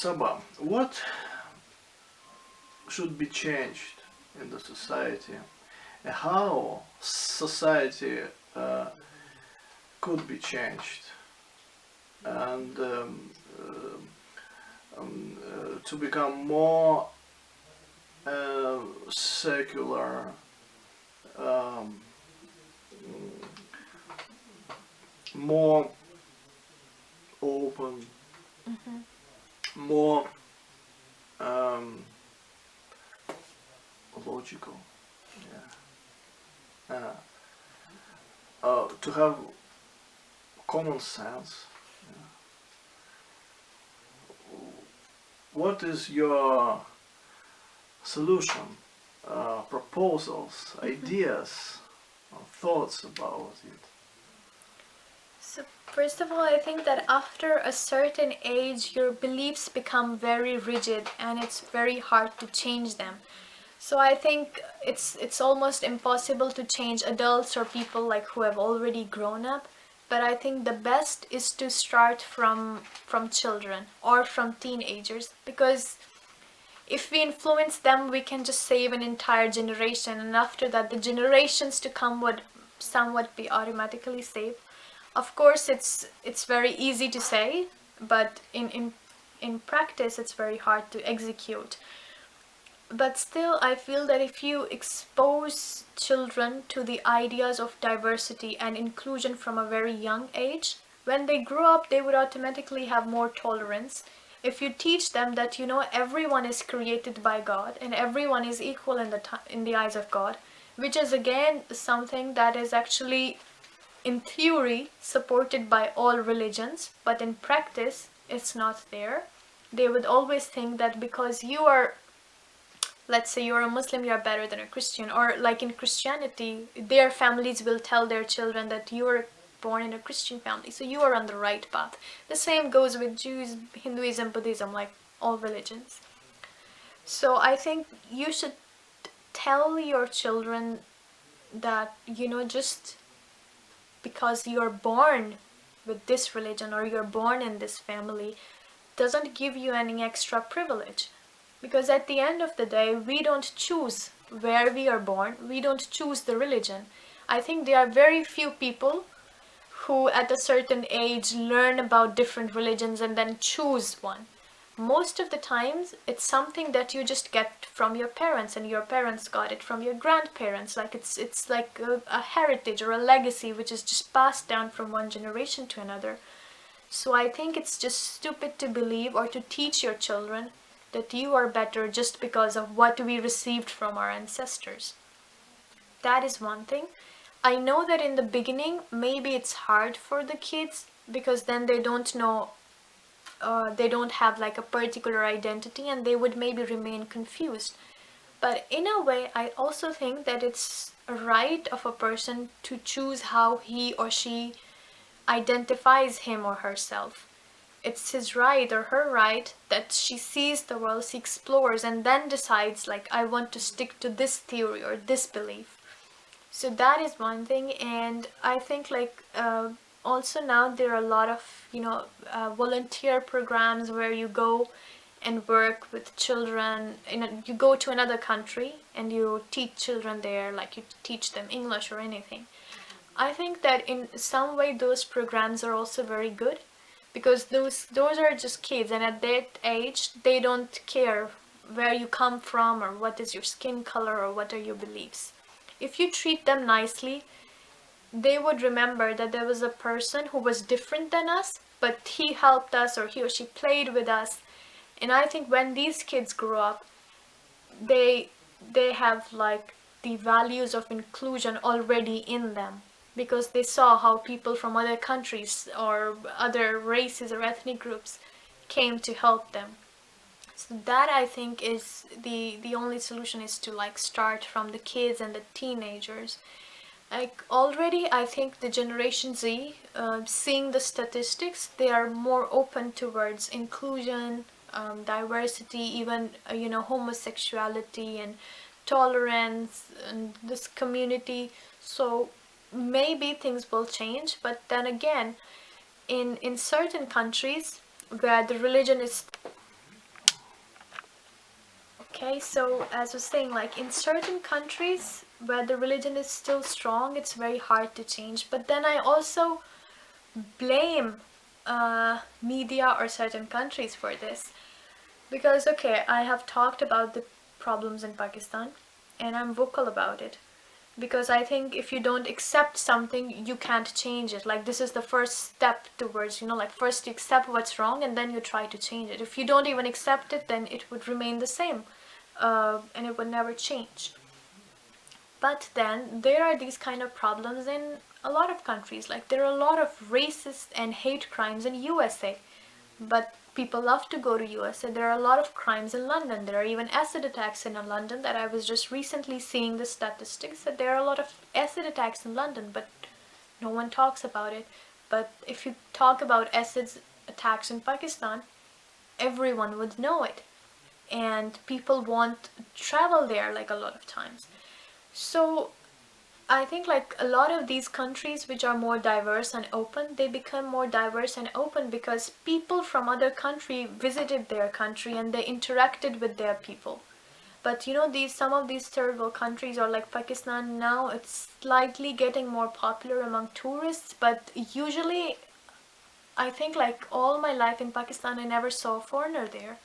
Saba, what should be changed in the society? And how society could be changed? And to become more secular, more open, more logical, to have common sense. What is your solution, proposals, ideas, thoughts about it? So first of all, I think that after a certain age, your beliefs become very rigid and it's very hard to change them. So I think it's almost impossible to change adults or people like who have already grown up. But I think the best is to start from children or from teenagers, because if we influence them, we can just save an entire generation, and after that, the generations to come would somewhat be automatically saved. Of course, it's very easy to say, but in practice, it's very hard to execute. But still, I feel that if you expose children to the ideas of diversity and inclusion from a very young age, when they grow up, they would automatically have more tolerance. If you teach them that, everyone is created by God and everyone is equal in the eyes of God, which is again something that is actually, in theory, supported by all religions, but in practice, it's not there. They would always think that because you are, let's say you're a Muslim, you're better than a Christian. Or like in Christianity, their families will tell their children that you are born in a Christian family, so you are on the right path. The same goes with Jews, Hinduism, Buddhism, like all religions. So I think you should tell your children that, just because you're born with this religion or you're born in this family doesn't give you any extra privilege. Because at the end of the day, we don't choose where we are born. We don't choose the religion. I think there are very few people who at a certain age learn about different religions and then choose one. Most of the times, it's something that you just get from your parents, and your parents got it from your grandparents. Like it's like a heritage or a legacy which is just passed down from one generation to another. So I think it's just stupid to believe or to teach your children that you are better just because of what we received from our ancestors. That is one thing. I know that in the beginning, maybe it's hard for the kids because then they don't know, they don't have like a particular identity and they would maybe remain confused. But in a way, I also think that it's a right of a person to choose how he or she identifies him or herself. It's his right or her right that she sees the world, she explores, and then decides like, I want to stick to this theory or this belief. So that is one thing. And I think like also now there are a lot of volunteer programs where you go and work with children. You go to another country and you teach children there, like you teach them English or anything. I think that in some way those programs are also very good, because those are just kids, and at that age they don't care where you come from or what is your skin color or what are your beliefs. If you treat them nicely, they would remember that there was a person who was different than us, but he helped us or he or she played with us. And I think when these kids grow up, they have like the values of inclusion already in them, because they saw how people from other countries or other races or ethnic groups came to help them. So that I think is the only solution, is to like start from the kids and the teenagers. Like already I think the Generation Z, seeing the statistics, they are more open towards inclusion, diversity, even homosexuality and tolerance and this community. So maybe things will change, but then again, in certain countries where the religion is Okay, so as I was saying, like in certain countries where the religion is still strong, it's very hard to change. But then I also blame media or certain countries for this. Because, okay, I have talked about the problems in Pakistan and I'm vocal about it. Because I think if you don't accept something, you can't change it. Like, this is the first step towards, like first you accept what's wrong and then you try to change it. If you don't even accept it, then it would remain the same and it would never change. But then there are these kind of problems in a lot of countries. Like, there are a lot of racist and hate crimes in USA, but people love to go to USA. There are a lot of crimes in London. There are even acid attacks in London that I was just recently seeing the statistics that there are a lot of acid attacks in London, but no one talks about it. But if you talk about acid attacks in Pakistan, everyone would know it. And people won't travel there like a lot of times. So I think like a lot of these countries which are more diverse and open, they become more diverse and open because people from other country visited their country and they interacted with their people. But some of these third world countries or like Pakistan now, it's slightly getting more popular among tourists, but usually I think like all my life in Pakistan I never saw a foreigner there.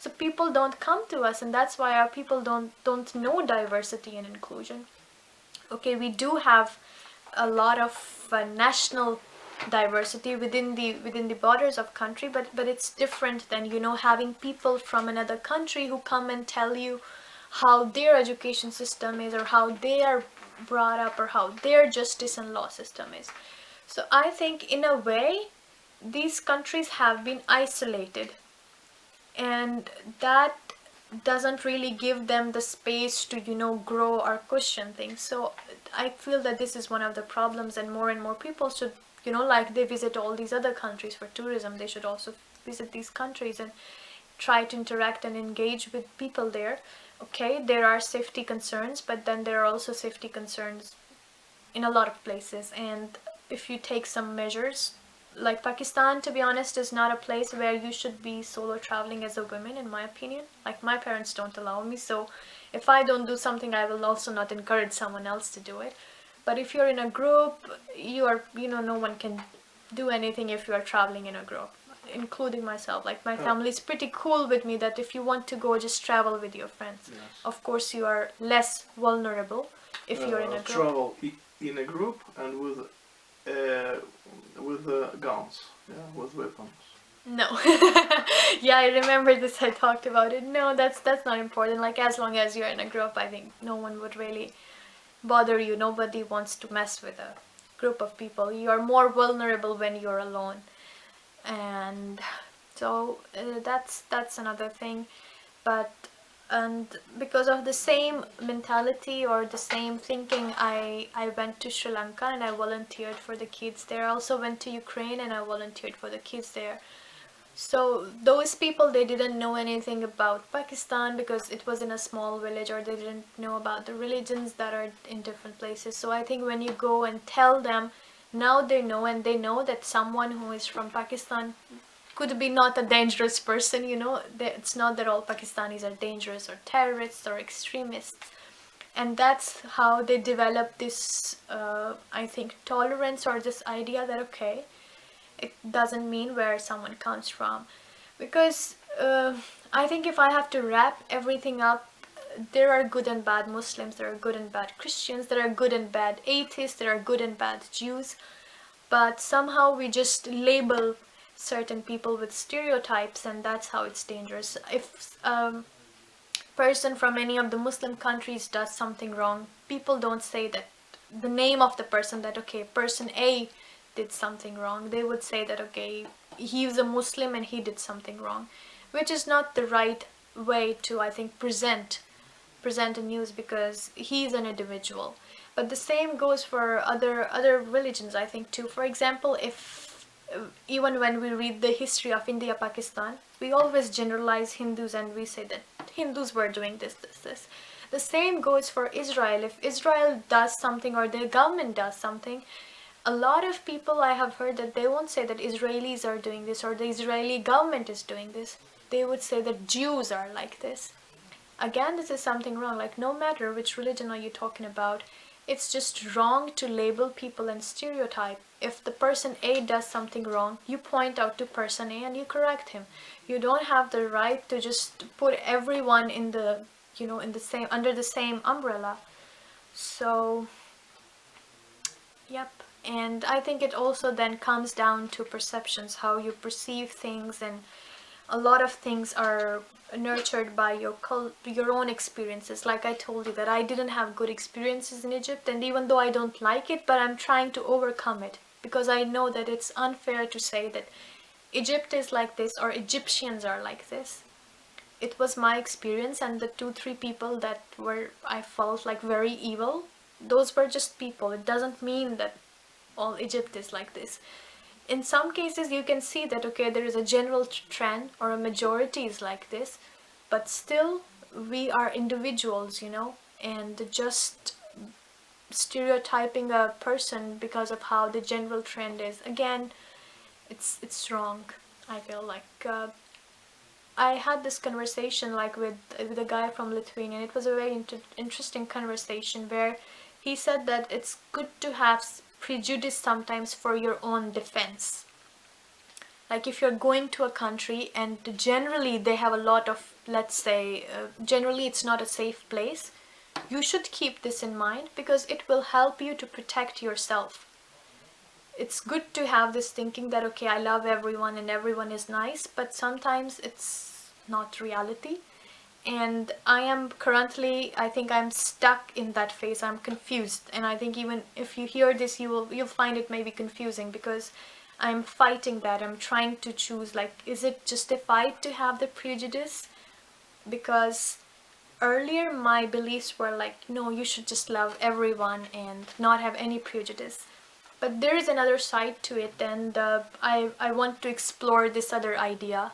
So people don't come to us, and that's why our people don't know diversity and inclusion. Okay, we do have a lot of national diversity within the borders of country, but it's different than having people from another country who come and tell you how their education system is or how they are brought up or how their justice and law system is. So I think in a way these countries have been isolated, and that doesn't really give them the space to grow or question things. So I feel that this is one of the problems, and more people should like they visit all these other countries for tourism, they should also visit these countries and try to interact and engage with people there. Okay, there are safety concerns, but then there are also safety concerns in a lot of places, and if you take some measures, like Pakistan, to be honest, is not a place where you should be solo traveling as a woman, in my opinion. Like, my parents don't allow me, so if I don't do something, I will also not encourage someone else to do it. But if you're in a group, no one can do anything if you are traveling in a group, including myself. Like, my family is pretty cool with me that if you want to go, just travel with your friends. Yes. Of course, you are less vulnerable if you're in a group. Travel in a group and with guns, with weapons. No. Yeah, I remember this, I talked about it. No, that's not important. Like, as long as you're in a group, I think no one would really bother you. Nobody wants to mess with a group of people. You are more vulnerable when you're alone. And so that's another thing. And because of the same mentality or the same thinking, I went to Sri Lanka and I volunteered for the kids there. I also went to Ukraine and I volunteered for the kids there. So those people, they didn't know anything about Pakistan because it was in a small village, or they didn't know about the religions that are in different places. So I think when you go and tell them, now they know, and they know that someone who is from Pakistan could be not a dangerous person. It's not that all Pakistanis are dangerous or terrorists or extremists. And that's how they develop this, I think, tolerance, or this idea that, okay, it doesn't mean where someone comes from. Because I think if I have to wrap everything up, there are good and bad Muslims, there are good and bad Christians, there are good and bad atheists, there are good and bad Jews. But somehow we just label certain people with stereotypes, and that's how it's dangerous. If a person from any of the Muslim countries does something wrong, people don't say that the name of the person, that okay, person A did something wrong. They would say that okay, he's a Muslim and he did something wrong, which is not the right way to, I think, present a news, because he's an individual. But the same goes for other religions, I think, too. For example, even when we read the history of India, Pakistan, we always generalize Hindus and we say that Hindus were doing this. The same goes for Israel. If Israel does something or their government does something, a lot of people, I have heard that they won't say that Israelis are doing this or the Israeli government is doing this. They would say that Jews are like this. again, this is something wrong. Like, no matter which religion are you talking about, it's just wrong to label people and stereotype. If the person A does something wrong, you point out to person A and you correct him. You don't have the right to just put everyone in the, in the same, under the same umbrella. So, yep. And I think it also then comes down to perceptions, how you perceive things, and a lot of things are nurtured by your own experiences. Like I told you that I didn't have good experiences in Egypt, and even though I don't like it, but I'm trying to overcome it, because I know that it's unfair to say that Egypt is like this or Egyptians are like this. It was my experience, and the 2-3 people that I felt like very evil, those were just people. It doesn't mean that all Egypt is like this. In some cases you can see that, okay, there is a general trend or a majority is like this, but still we are individuals, and just stereotyping a person because of how the general trend is, again, it's wrong. I feel like I had this conversation like with a guy from Lithuania, and it was a very interesting conversation where he said that it's good to have prejudice sometimes for your own defense. Like if you're going to a country and generally they have a lot of, let's say, generally it's not a safe place, you should keep this in mind because it will help you to protect yourself. It's good to have this thinking that, okay, I love everyone and everyone is nice, but sometimes it's not reality. And I think I'm stuck in that phase. I'm confused, and I think even if you hear this, you'll find it maybe confusing, because I'm fighting that. I'm trying to choose, like, is it justified to have the prejudice? Because earlier my beliefs were like, no, you should just love everyone and not have any prejudice. But there is another side to it, and I want to explore this other idea,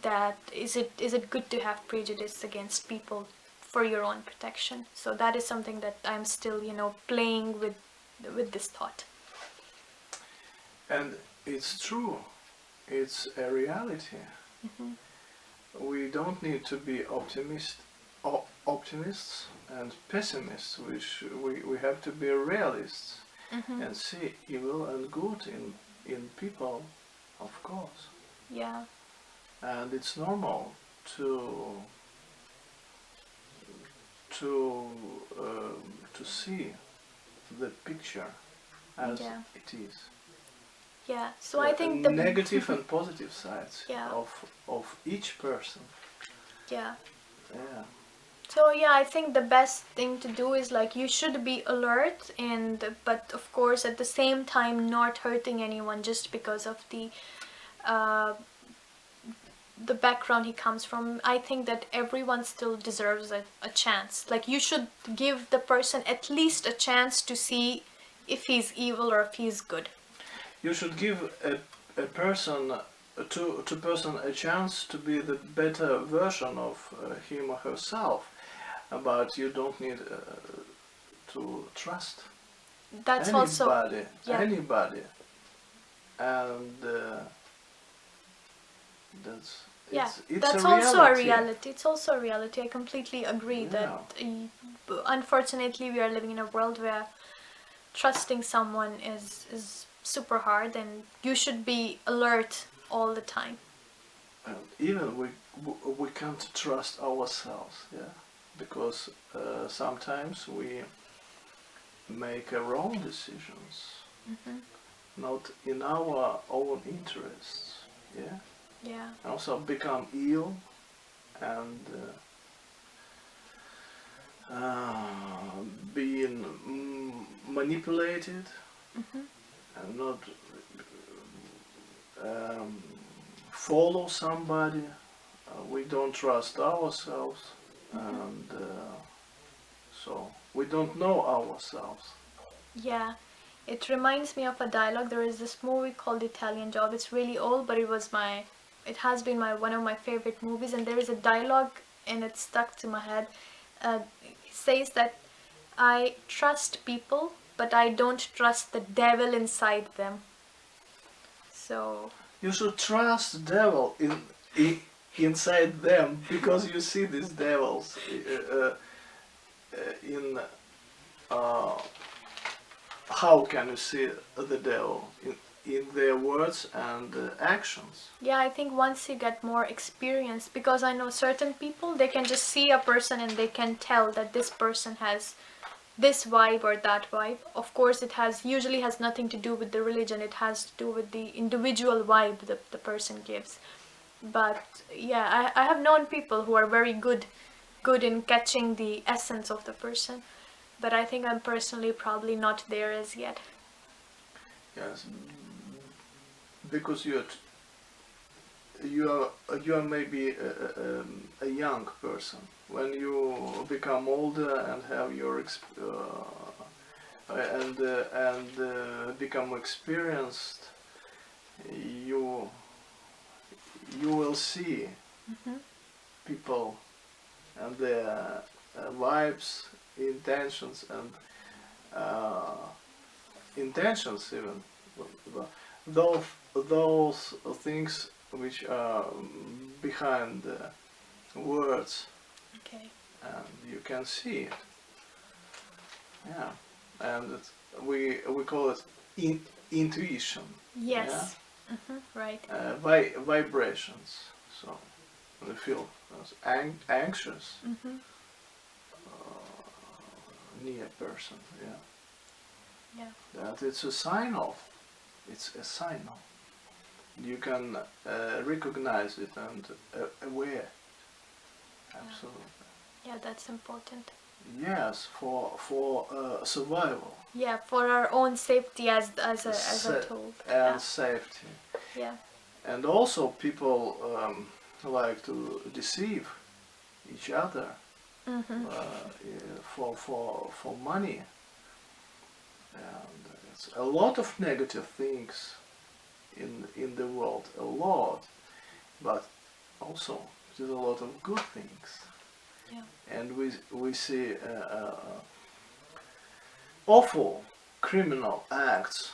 that is it good to have prejudice against people for your own protection. So that is something that I'm still playing with this thought. And it's true, it's a reality. Mm-hmm. We don't need to be optimists and pessimists. We have to be realists. Mm-hmm. And see evil and good in people, of course. Yeah. And it's normal to see the picture as it is. Yeah. So I think the negative and positive sides yeah. of each person. Yeah. Yeah. So yeah, I think the best thing to do is, like, you should be alert, but of course at the same time not hurting anyone just because of the background he comes from. I think that everyone still deserves a chance. Like, you should give the person at least a chance to see if he's evil or if he's good. You should give a person a chance to be the better version of him or herself, but you don't need to trust that's anybody, also and that's that's also a reality. It's also a reality. I completely agree that unfortunately we are living in a world where trusting someone is super hard, and you should be alert all the time. Even we can't trust ourselves, because sometimes we make wrong decisions, not in our own interests, and also become ill and being manipulated and not follow somebody. We don't trust ourselves, and so we don't know ourselves. Yeah, it reminds me of a dialogue. There is this movie called Italian Job. It's really old, but it has been one of my favorite movies, and there is a dialogue and it's stuck to my head. It says that I trust people, but I don't trust the devil inside them. So you should trust the devil inside them, because you see these devils in how can you see the devil in their words and actions? Yeah, I think once you get more experience, because I know certain people, they can just see a person and they can tell that this person has this vibe or that vibe. Of course, it usually has nothing to do with the religion. It has to do with the individual vibe that the person gives. But yeah, I have known people who are very good in catching the essence of the person. But I think I'm personally probably not there as yet. Yes, because you are maybe a young person. When you become older and have your become experienced, you will see people and their vibes, intentions, and intentions even those things which are behind the words. Okay. And you can see it. Yeah, and we call it intuition. Yes. Yeah? Right. Vibrations. So when you feel anxious near person, Yeah. that it's a sign of. It's a signal. You can recognize it and aware. Absolutely. Yeah, that's important. Yes, for survival. Yeah, for our own safety, as I told. And safety. Yeah. And also, people like to deceive each other for money. And it's a lot of negative things in the world, a lot, but also there's a lot of good things. Yeah. And we see awful criminal acts,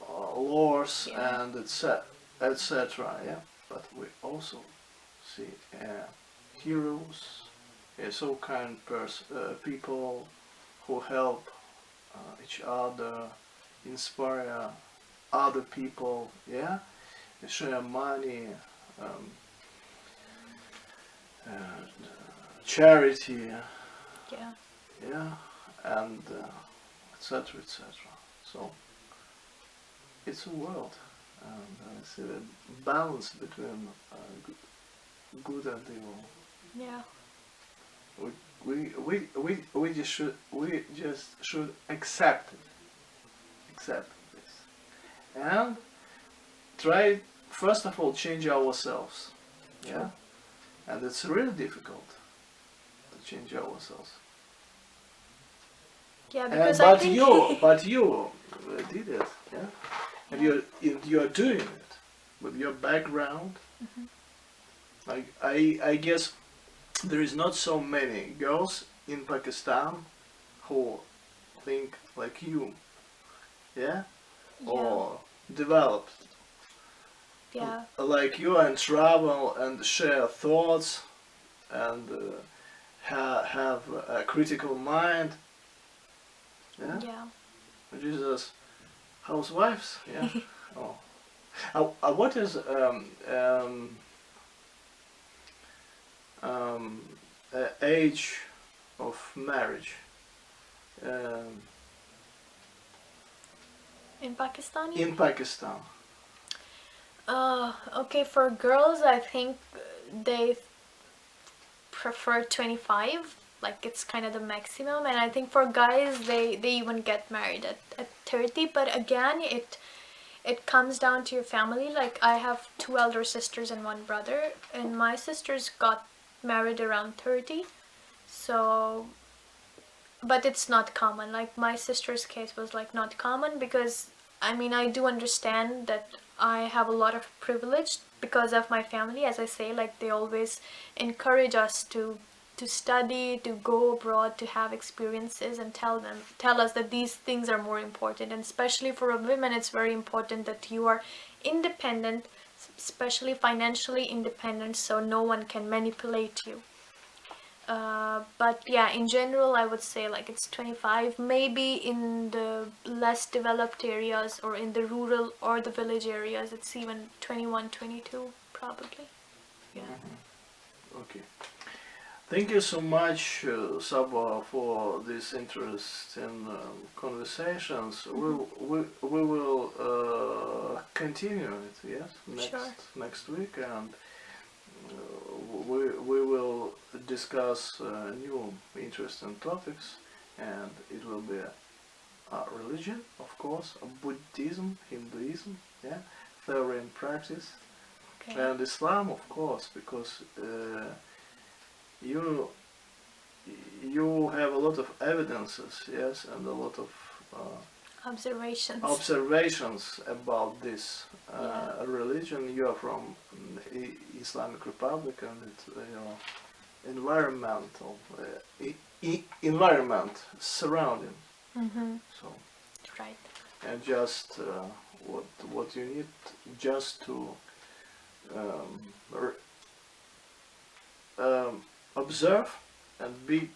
laws, and etc. Yeah, but we also see heroes, so kind people who help each other, inspire other people. Yeah, they share money. Charity, and etc. So it's a world, and it's a balance between good and evil. Yeah. We just should accept this, and try first of all change ourselves. Yeah, and it's really difficult. Change ourselves. Yeah, because but you did it, yeah, and you are doing it with your background. Like I guess there is not so many girls in Pakistan who think like you, or developed like you, and travel and share thoughts and have a critical mind. Jesus, housewives. What is age of marriage in Pakistan? In Pakistan. Okay, for girls, I think they prefer 25, like it's kind of the maximum, and I think for guys they even get married at 30. But again, it comes down to your family. Like I have 2 elder sisters and 1 brother, and my sisters got married around 30. So, but it's not common. Like my sister's case was like not common, because I mean I do understand that I have a lot of privilege because of my family. As I say, like they always encourage us to study, to go abroad, to have experiences, and tell us that these things are more important. And especially for women, it's very important that you are independent, especially financially independent, so no one can manipulate you. But yeah, in general, I would say like it's 25. Maybe in the less developed areas or in the rural or the village areas, it's even 21, 22 probably. Yeah. Okay. Thank you so much, Saba, for this interesting conversations. We will continue it, yes, next week, and we will discuss new interesting topics, and it will be religion, of course, Buddhism, Hinduism, yeah, theory and practice, and Islam, of course, because you have a lot of evidences, yes, and a lot of observations about this religion. You are from Islamic Republic, and it's environmental environment surrounding. So right. And just what you need just to observe and be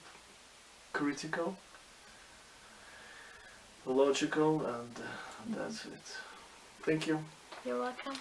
critical, logical, and that's it. Thank you. You're welcome.